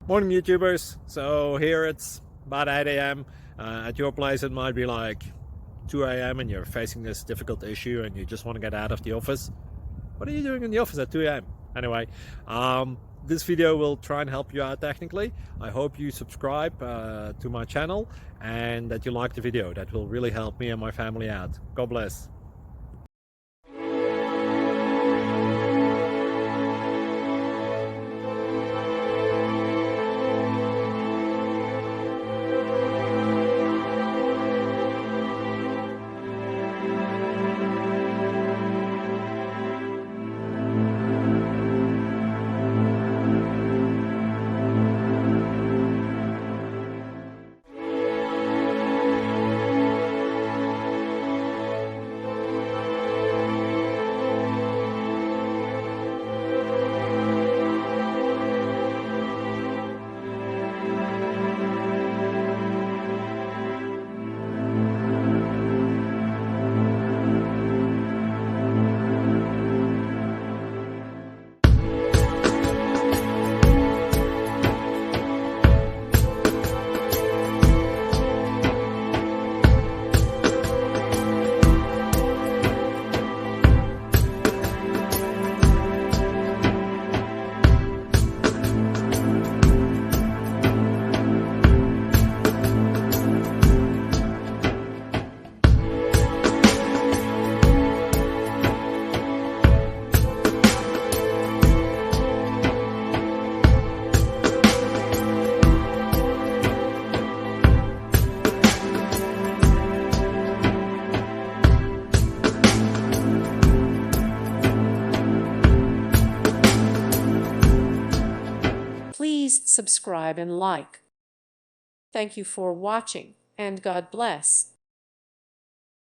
Morning YouTubers. So here it's about 8 a.m. At your place it might be like 2 a.m. and you're facing this difficult issue and you just want to get out of the office. What are you doing in the office at 2 a.m.? Anyway, this video will try and help you out technically. I hope you subscribe to my channel and that you like the video. That will really help me and my family out. God bless. Please subscribe and like. Thank you for watching, and God bless.